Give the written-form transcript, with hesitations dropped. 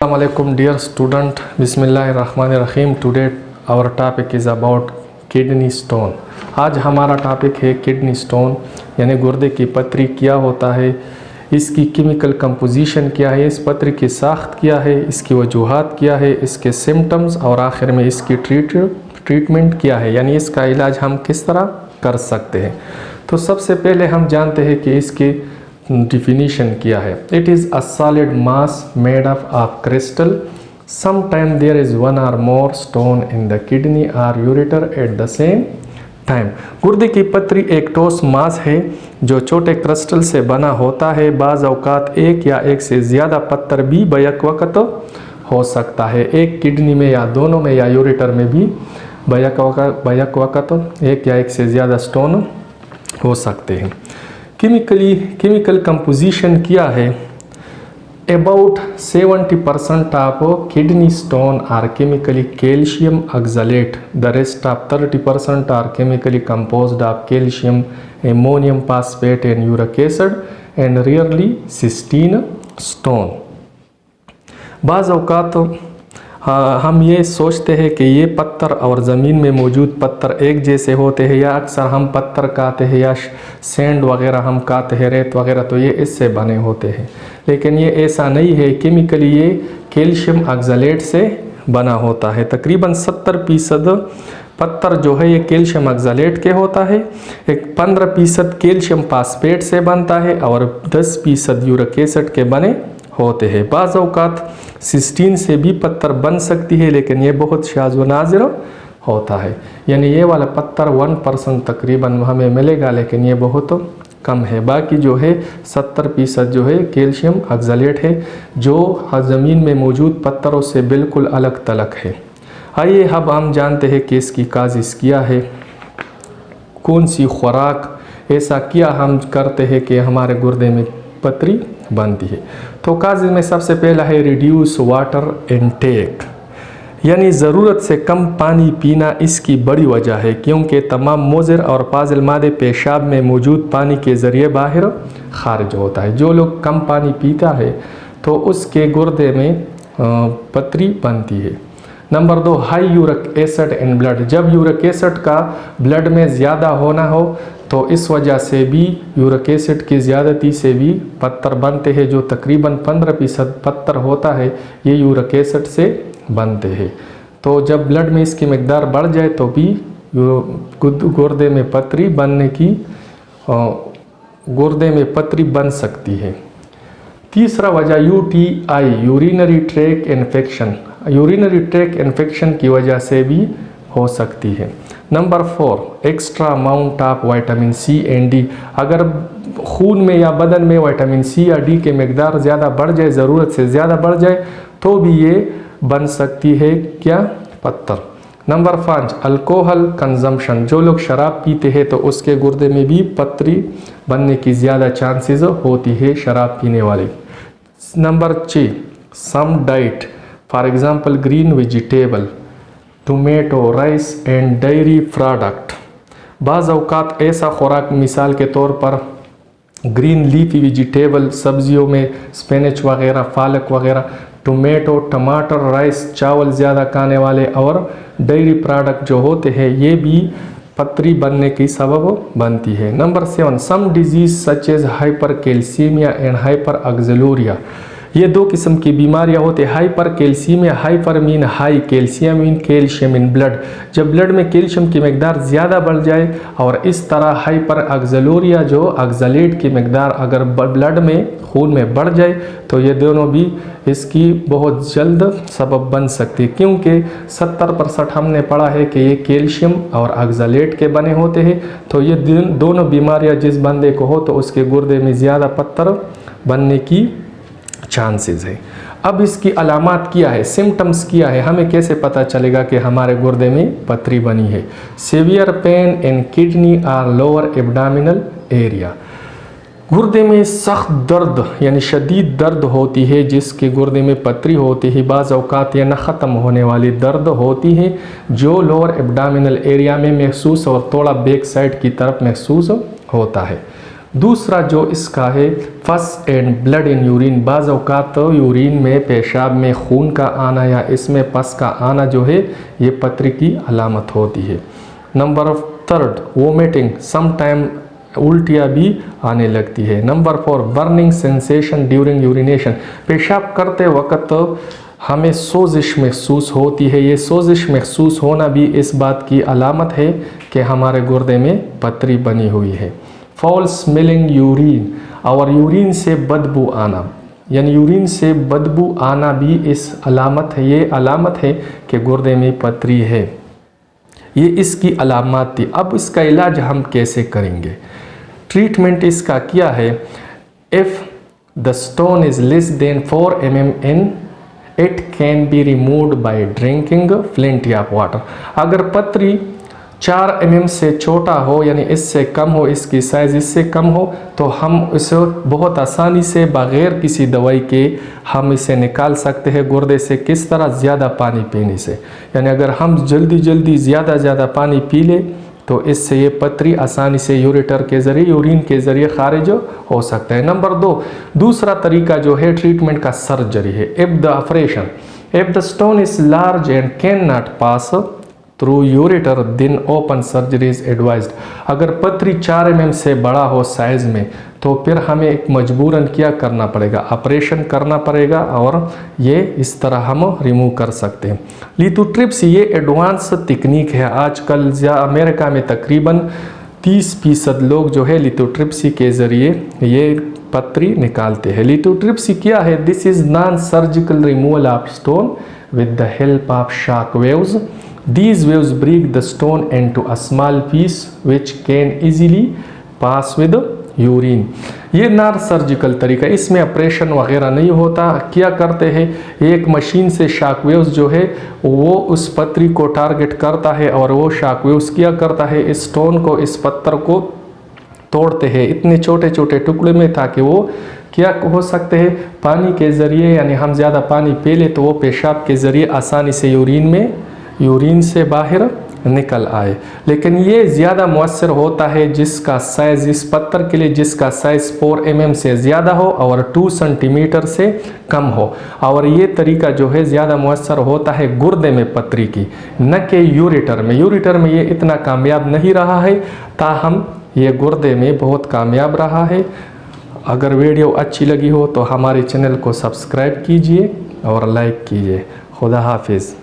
Assalamualaikum dear student, Bismillahirrahmanirrahim. Today our topic is about kidney stone. आज हमारा topic है kidney stone यानी गुर्दे की पथरी क्या होता है, इसकी केमिकल कंपोजिशन क्या है, इस पथरी की साख्त क्या है, इसकी वजूहात क्या है, इसके सिम्टम्स और आखिर में इसकी ट्रीटमेंट क्या है, यानी इसका इलाज हम किस तरह कर सकते हैं। तो सबसे पहले हम जानते हैं कि इसकी डिफिनीशन क्या है। It is a solid mass made up of crystal, sometime there is one or more stone in the kidney or ureter at the same time. गुर्दे की पथरी एक ठोस मास है जो छोटे क्रिस्टल से बना होता है। बाज़ औक़ात एक या एक से ज़्यादा पत्थर भी बैक वक़्त हो सकता है, एक किडनी में या दोनों में या यूरेटर में भी बैक वक़्त एक या एक से ज़्यादा स्टोन हो सकते हैं। केमिकल कंपोजिशन क्या है। About 70% of kidney stone are chemically calcium oxalate. The rest of 30% are chemically composed of calcium, ammonium phosphate and uric acid and rarely cystine stone. बाज़ औक़ात हम ये सोचते हैं कि ये पत्थर और ज़मीन में मौजूद पत्थर एक जैसे होते हैं, या अक्सर हम पत्थर कहते हैं या सैंड वगैरह हम कहते हैं, रेत वगैरह, तो ये इससे बने होते हैं, लेकिन ये ऐसा नहीं है। केमिकली ये कैल्शियम ऑक्सलेट से बना होता है। तकरीबन 70% पत्थर जो है ये कैल्शियम ऑक्सलेट के होता है, एक 15% कैल्शियम फास्फेट से बनता है और 10% यूरिक एसिड के बने होते हैं। बाज़ औक़ात सिस्टीन से भी पत्थर बन सकती है, लेकिन ये बहुत शाज़ व नाज़िर होता है, यानी ये वाला पत्थर 1% तकरीबन हमें मिलेगा, लेकिन ये बहुत कम है। बाकी जो है 70% जो है कैल्शियम ऑक्सलेट है, जो ज़मीन में मौजूद पत्थरों से बिल्कुल अलग तलक है। आइए अब हम जानते हैं कि इसकी काजिज़ क्या है, कौन सी खुराक ऐसा क्या हम करते हैं कि हमारे गुर्दे में पथरी बनती है। तो काजिज़ में सबसे पहला है रिड्यूस वाटर इनटेक, यानी ज़रूरत से कम पानी पीना इसकी बड़ी वजह है, क्योंकि तमाम मुज़र और फाजिल मादे पेशाब में मौजूद पानी के ज़रिए बाहर खारिज होता है। जो लोग कम पानी पीता है तो उसके गुर्दे में पथरी बनती है। Number 2, high uric acid in blood. जब यूरिक एसिड का ब्लड में ज़्यादा होना हो तो इस वजह से भी यूरिक एसिड की ज़्यादती से भी पत्थर बनते हैं, जो तकरीबन 15% पत्थर होता है ये यूरिक एसिड से बनते हैं। तो जब ब्लड में इसकी मकदार बढ़ जाए तो भी गुर्दे में पथरी गुर्दे में पथरी बन सकती है। तीसरा वजह UTI, urinary tract infection. Urinary tract infection की वजह से भी हो सकती है। Number 4, extra amount of vitamin C and D. अगर खून में या बदन में विटामिन सी या डी के मकदार ज़्यादा बढ़ जाए, ज़रूरत से ज़्यादा बढ़ जाए, तो भी ये बन सकती है क्या, पत्थर। Number 5, alcohol consumption. जो लोग शराब पीते हैं तो उसके गुर्दे में भी पथरी बनने की ज़्यादा चांसेस होती है शराब पीने वाले। Number 6, some diet, for example green vegetable, tomato, rice and dairy product. बाज़ औक़ात ऐसा खुराक, मिसाल के तौर पर ग्रीन लीफी वेजिटेबल, सब्जियों में स्पिनच वगैरह, पालक वगैरह, टोमेटो, टमाटर, राइस, चावल ज़्यादा खाने वाले और डेयरी प्रोडक्ट जो होते हैं ये भी पथरी बनने की सबब बनती है। Number 7, some disease such as hypercalcaemia and hyperoxaluria. ये दो किस्म की बीमारियां होती है। Hypercalcaemia, hyper mean high, calcium mean calcium in blood. जब ब्लड में कैल्शियम की मकदार ज़्यादा बढ़ जाए, और इस तरह हाइपर ऑक्सलूरिया जो ऑक्सलेट की मकदार अगर ब्लड में खून में बढ़ जाए तो ये दोनों भी इसकी बहुत जल्द सबब बन सकती है, क्योंकि 70% हमने पढ़ा है कि ये कैल्शियम और ऑक्सलेट के बने होते हैं। तो ये दोनों बीमारियां जिस बंदे को हो तो उसके गुर्दे में ज़्यादा पत्थर बनने की चांसेस है। अब इसकी अलामात क्या है, सिम्टम्स क्या है, हमें कैसे पता चलेगा कि हमारे गुर्दे में पथरी बनी है। सीवियर पेन इन किडनी और लोअर एब्डोमिनल एरिया। गुर्दे में सख्त दर्द यानी शदीद दर्द होती है जिसके गुर्दे में पथरी होती है। बाज़ औक़ात या न ख़त्म होने वाली दर्द होती है जो लोअर एब्डोमिनल एरिया में महसूस और थोड़ा बैक साइड की तरफ महसूस होता है। दूसरा जो इसका है फस एंड ब्लड इन यूरिन, बाज़ औक़ात तो यूरिन में, पेशाब में खून का आना या इसमें पस का आना जो है ये पथरी की अलामत होती है। नंबर 3 वोमिटिंग, सम टाइम उल्टियाँ भी आने लगती है। Number 4 burning sensation during urination, पेशाब करते वक्त हमें सोजिश महसूस होती है। ये सोजिश महसूस होना भी इस बात की अलामत है कि हमारे गुर्दे में पथरी बनी हुई है। फाउल स्मेलिंग यूरिन, और यूरिन से बदबू आना, यानी यूरिन से बदबू आना भी इस अलामत है, ये अलामत है कि गुर्दे में पथरी है। ये इसकी अलामत थी। अब इसका इलाज हम कैसे करेंगे? ट्रीटमेंट इसका क्या है? If the stone is less than 4 mm in, it can be removed by drinking plenty of water. अगर पथरी 4 mm से छोटा हो, यानी इससे कम हो, इसकी साइज़ इससे कम हो, तो हम इसे बहुत आसानी से बग़ैर किसी दवाई के हम इसे निकाल सकते हैं गुर्दे से। किस तरह? ज़्यादा पानी पीने से। यानी अगर हम जल्दी ज़्यादा पानी पी ले तो इससे ये पथरी आसानी से यूरेटर के ज़रिए, यूरिन के ज़रिए खारिज हो सकता है। नंबर 2 दूसरा तरीका जो है ट्रीटमेंट का सर्जरी है। If the operation, if the stone is large and can not pass through ureter then open surgery is advised. अगर पथरी 4 mm से बड़ा हो साइज़ में तो फिर हमें एक मजबूरन क्या करना पड़ेगा? ऑपरेशन करना पड़ेगा, और ये इस तरह हम रिमूव कर सकते हैं। लिथोट्रिप्सी ये एडवांस तकनीक है। आजकल अमेरिका में तकरीबन 30% लोग जो है लिथोट्रिप्सी के ज़रिए ये पथरी निकालते हैं। लिथोट्रिप्सी क्या है? This is non surgical removal of stone with the help of shock waves. These waves break the stone into a small piece which can easily pass with urine. ये नॉन सर्जिकल तरीका, इसमें operation वगैरह नहीं होता। क्या करते हैं? एक मशीन से शॉक वेव्स जो है वो उस पथरी को टारगेट करता है, और वो शॉक वेव्स क्या करता है? इस स्टोन को, इस पत्थर को तोड़ते हैं इतने छोटे छोटे टुकड़े में, ताकि वो क्या हो सकते हैं? पानी के ज़रिए, यानी हम ज़्यादा पानी पी ले तो वो पेशाब के ज़रिए आसानी से यूरिन से बाहर निकल आए। लेकिन ये ज़्यादा मुअस्सर होता है जिसका साइज़, इस पत्थर के लिए जिसका साइज़ 4 mm से ज़्यादा हो और 2 cm से कम हो। और ये तरीका जो है ज़्यादा मुअस्सर होता है गुर्दे में पथरी की, न कि यूरेटर में। यूरेटर में ये इतना कामयाब नहीं रहा है, ताहम ये गुर्दे में बहुत कामयाब रहा है। अगर वीडियो अच्छी लगी हो तो हमारे चैनल को सब्सक्राइब कीजिए और लाइक कीजिए। खुदा हाफिज़।